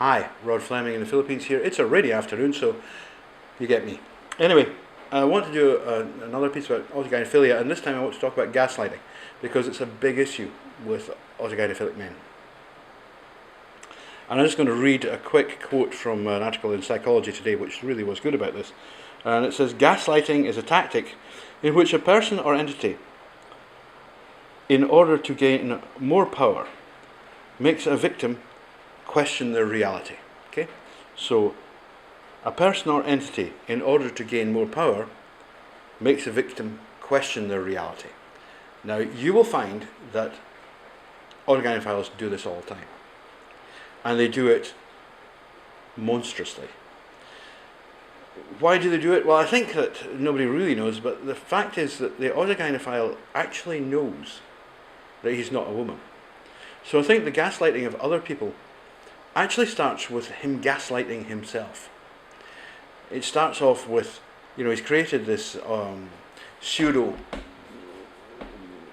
Hi, Rod Fleming in the Philippines here. It's a rainy afternoon, so you get me. Anyway, I want to do another piece about autogynephilia, and this time I want to talk about gaslighting, because it's a big issue with autogynephilic men. And I'm just going to read a quick quote from an article in Psychology Today, which really was good about this. And it says, gaslighting is a tactic in which a person or entity, in order to gain more power, makes a victim question their reality. Okay? So, a person or entity, in order to gain more power, makes a victim question their reality. Now, you will find that autogynephiles do this all the time. And they do it monstrously. Why do they do it? Well, I think that nobody really knows, but the fact is that the autogynephile actually knows that he's not a woman. So I think the gaslighting of other people actually starts with him gaslighting himself. It starts off with, he's created this pseudo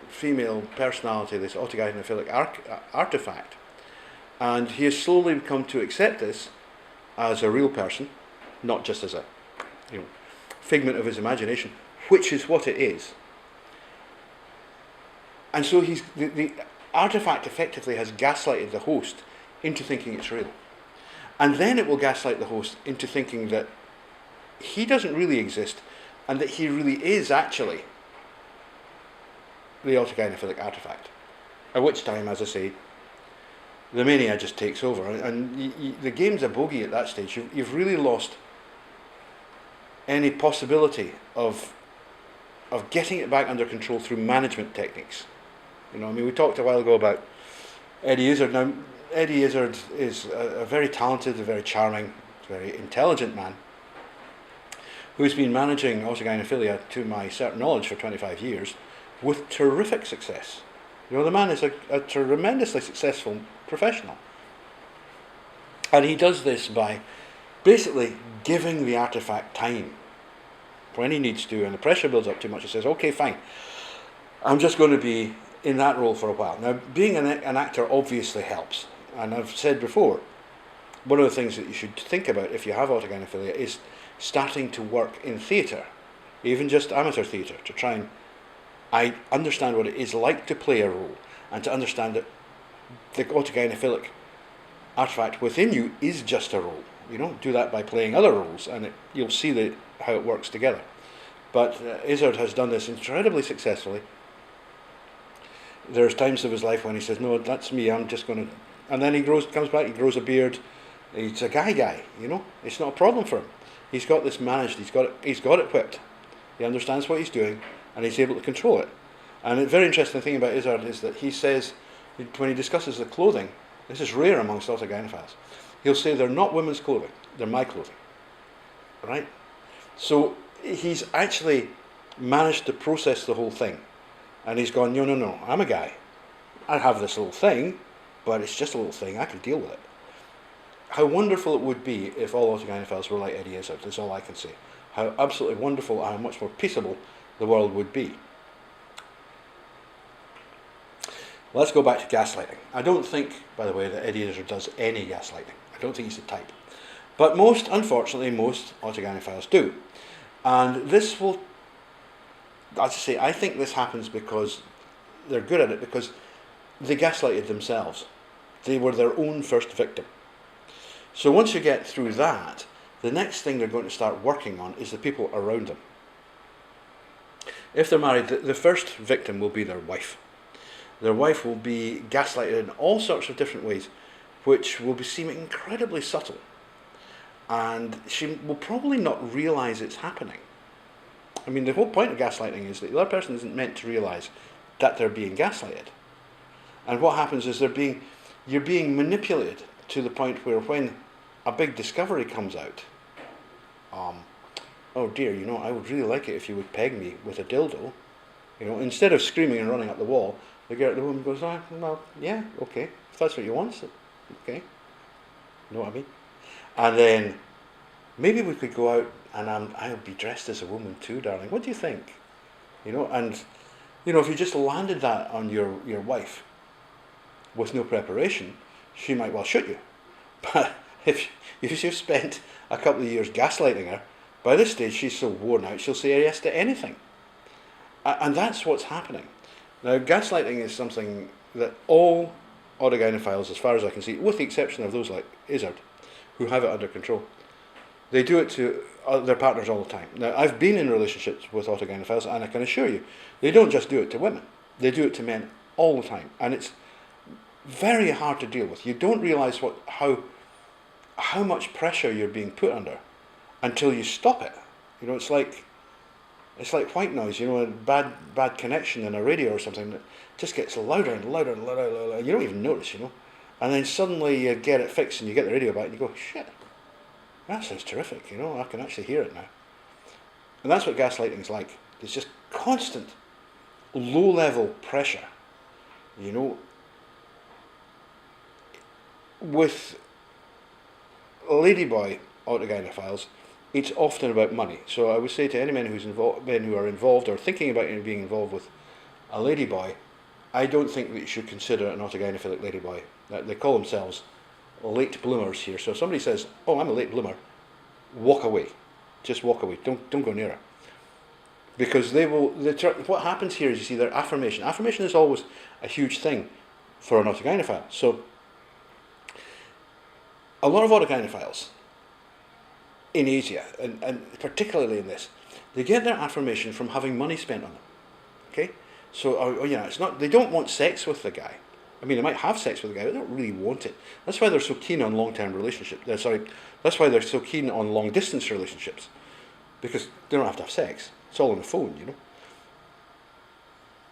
female personality, this autogynephilic artifact, and he has slowly come to accept this as a real person, not just as a figment of his imagination, which is what it is. And so the artifact effectively has gaslighted the host into thinking it's real. And then it will gaslight the host into thinking that he doesn't really exist and that he really is actually the autogynephilic artifact. At which time, as I say, the mania just takes over. And the game's a bogey at that stage. You've really lost any possibility of getting it back under control through management techniques. We talked a while ago about Eddie Izzard. Now, Eddie Izzard is a very talented, a very charming, very intelligent man who's been managing autogynephilia, to my certain knowledge, for 25 years with terrific success. The man is a tremendously successful professional. And he does this by basically giving the artifact time when he needs to, and the pressure builds up too much. He says, okay, fine, I'm just going to be in that role for a while. Now, being an actor obviously helps. And I've said before, one of the things that you should think about if you have autogynephilia is starting to work in theatre, even just amateur theatre, to try and understand what it is like to play a role, and to understand that the autogynephilic artifact within you is just a role. You don't do that by playing other roles, and you'll see how it works together. But Izzard has done this incredibly successfully. There's times of his life when he says, no, that's me, I'm just going to... And then he comes back, he grows a beard. He's a guy, It's not a problem for him. He's got this managed, he's got it whipped. He understands what he's doing, and he's able to control it. And a very interesting thing about Izzard is that he says, when he discusses the clothing, this is rare amongst autogynephiles, he'll say they're not women's clothing, they're my clothing. Right? So he's actually managed to process the whole thing. And he's gone, no, I'm a guy. I have this little thing, but it's just a little thing, I can deal with it. How wonderful it would be if all autogynephiles were like Eddie Izzard, is all I can say. How absolutely wonderful and how much more peaceable the world would be. Let's go back to gaslighting. I don't think, by the way, that Eddie Izzard does any gaslighting. I don't think he's the type. But unfortunately, most autogynephiles do. And this will, as I say, I think this happens because they're good at it, because they gaslighted themselves. They were their own first victim. So once you get through that, the next thing they're going to start working on is the people around them. If they're married, the first victim will be their wife. Their wife will be gaslighted in all sorts of different ways, which will seem incredibly subtle. And she will probably not realize it's happening. I mean, the whole point of gaslighting is that the other person isn't meant to realize that they're being gaslighted. And what happens is you're being manipulated to the point where when a big discovery comes out, oh dear, I would really like it if you would peg me with a dildo. Instead of screaming and running up the wall, the woman goes, oh, well, yeah, okay, if that's what you want, okay. You know what I mean? And then, maybe we could go out and I'll be dressed as a woman too, darling. What do you think? And if you just landed that on your wife with no preparation, she might well shoot you. But if you've spent a couple of years gaslighting her, by this stage she's so worn out she'll say yes to anything. And that's what's happening. Now, gaslighting is something that all autogynephiles, as far as I can see, with the exception of those like Izzard, who have it under control, they do it to their partners all the time. Now, I've been in relationships with autogynephiles, and I can assure you, they don't just do it to women. They do it to men all the time. And it's very hard to deal with. You don't realise how much pressure you're being put under until you stop it. You know, it's like white noise, you know, a bad connection in a radio or something that just gets louder and louder and louder and louder. You don't even notice, you know. And then suddenly you get it fixed and you get the radio back and you go, shit, that sounds terrific, you know, I can actually hear it now. And that's what gaslighting's like. It's just constant, low-level pressure, you know. With ladyboy autogynephiles, it's often about money. So I would say to any men who are involved or thinking about being involved with a ladyboy, I don't think that you should consider an autogynephilic ladyboy. They call themselves late bloomers here. So if somebody says, "Oh, I'm a late bloomer," walk away. Just walk away. Don't go near her. Because they will. What happens here is, you see, their affirmation. Affirmation is always a huge thing for an autogynephile. So a lot of autogynephiles in Asia, and particularly in this, they get their affirmation from having money spent on them. Okay, so it's not. They don't want sex with the guy. I mean, they might have sex with the guy, but they don't really want it. That's why they're so keen on long-term relationships. That's why they're so keen on long-distance relationships, because they don't have to have sex. It's all on the phone, you know.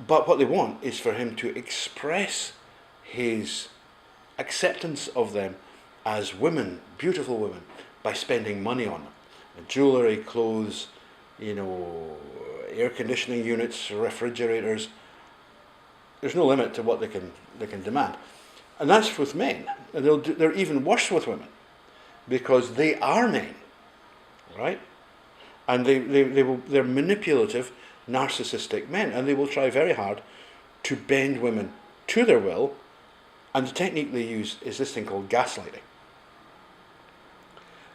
But what they want is for him to express his acceptance of them as women, beautiful women, by spending money on them. Jewellery, clothes, you know, air conditioning units, refrigerators. There's no limit to what they can demand. And that's with men. And they're even worse with women, because they are men, right? And they're manipulative, narcissistic men, and they will try very hard to bend women to their will. And the technique they use is this thing called gaslighting.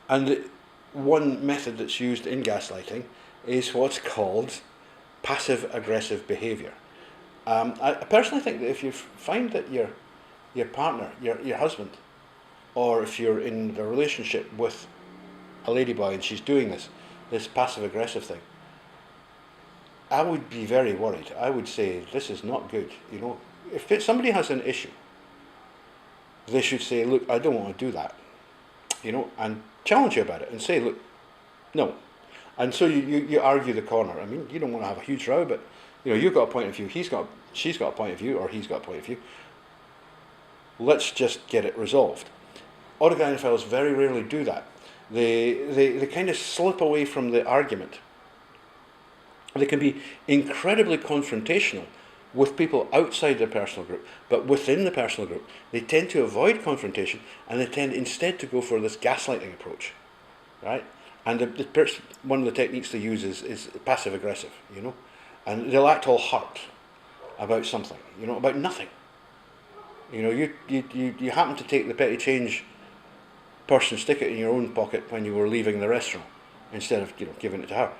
And one method that's used in gaslighting is what's called passive-aggressive behaviour. I personally think that if you find that your partner, your husband, or if you're in a relationship with a ladyboy and she's doing this passive-aggressive thing, I would be very worried. I would say, this is not good. You know, if somebody has an issue, they should say, look, I don't want to do that. You know, and challenge you about it and say, look, no. And so you argue the corner. I mean, you don't want to have a huge row, but you know, you've got a point of view, she's got a point of view, or he's got a point of view. Let's just get it resolved. Autogynephiles very rarely do that. They kind of slip away from the argument. They can be incredibly confrontational with people outside their personal group, but within the personal group, they tend to avoid confrontation, and they tend instead to go for this gaslighting approach, right? And one of the techniques they use is passive-aggressive, you know, and they'll act all hurt about something, you know, about nothing. You know, you happen to take the petty change purse and stick it in your own pocket when you were leaving the restaurant, instead of, you know, giving it to her.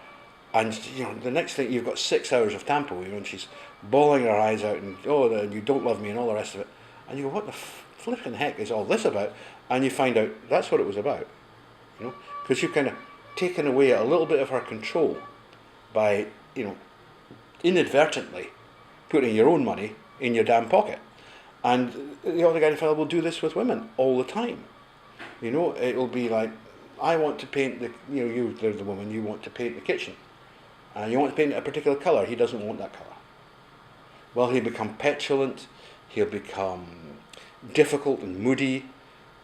And you know, the next thing, you've got 6 hours of tampo, you know, and she's bawling her eyes out, and you don't love me, and all the rest of it. And you go, what the flipping heck is all this about? And you find out that's what it was about, you know, because you've kind of taken away a little bit of her control by, you know, inadvertently putting your own money in your damn pocket. And the other gynephile will do this with women all the time. You know, it'll be like, I want to paint they're the woman, you want to paint the kitchen. And you want to paint it a particular colour, he doesn't want that colour. Well, he'll become petulant, he'll become difficult and moody,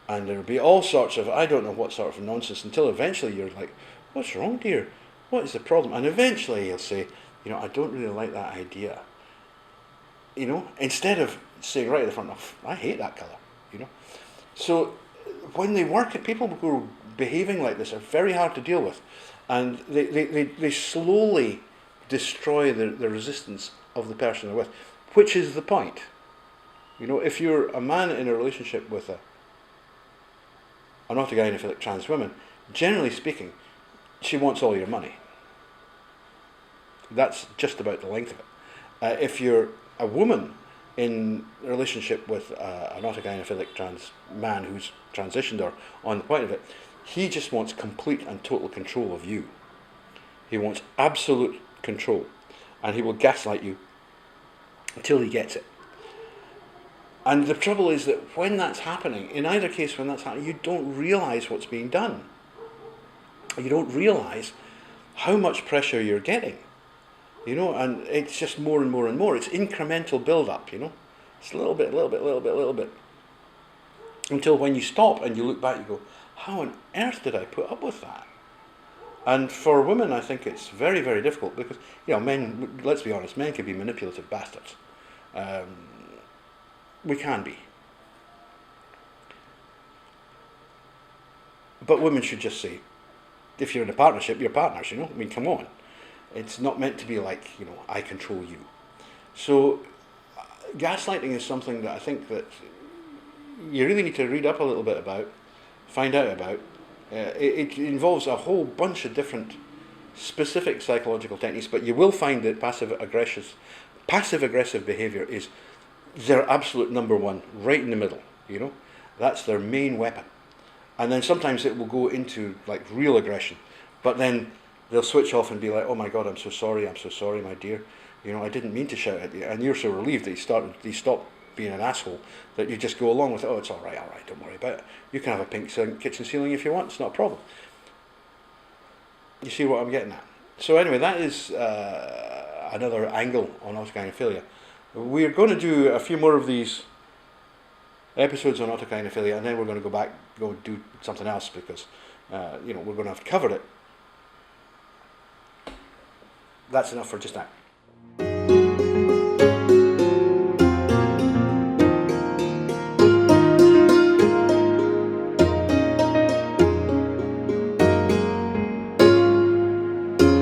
and there'll be all sorts of, I don't know what sort of nonsense, until eventually you're like, what's wrong, dear? What is the problem? And eventually he'll say, you know, I don't really like that idea. You know, instead of saying right at the front, oh, I hate that colour, you know. So when they work at people who are behaving like this are very hard to deal with, and they slowly destroy the resistance of the person they're with, which is the point. You know, if you're a man in a relationship with an autogynephilic trans woman, generally speaking, she wants all your money. That's just about the length of it. If you're a woman in a relationship with an autogynephilic trans man who's transitioned or on the point of it, he just wants complete and total control of you. He wants absolute control, and he will gaslight you until he gets it. And the trouble is that when that's happening, in either case when that's happening, you don't realise what's being done. You don't realise how much pressure you're getting. And it's just more and more and more. It's incremental build-up, It's a little bit, until when you stop and you look back, you go, how on earth did I put up with that? And for women, I think it's very, very difficult because, men, let's be honest, men can be manipulative bastards. We can be. But women should just say, if you're in a partnership, you're partners, come on. It's not meant to be like, I control you. So gaslighting is something that I think that you really need to read up a little bit about, find out about. It involves a whole bunch of different specific psychological techniques, but you will find that passive-aggressive behaviour is their absolute number one, right in the middle, That's their main weapon. And then sometimes it will go into like real aggression, but then they'll switch off and be like, oh my God, I'm so sorry, my dear. I didn't mean to shout at you. And you're so relieved that he stopped being an asshole that you just go along with, oh, it's all right, don't worry about it. You can have a pink kitchen ceiling if you want, it's not a problem. You see what I'm getting at? So anyway, that is another angle on autogynephilia. We're going to do a few more of these episodes on autogynephilia, and then we're going to go do something else because, we're going to have covered it. That's enough for just now.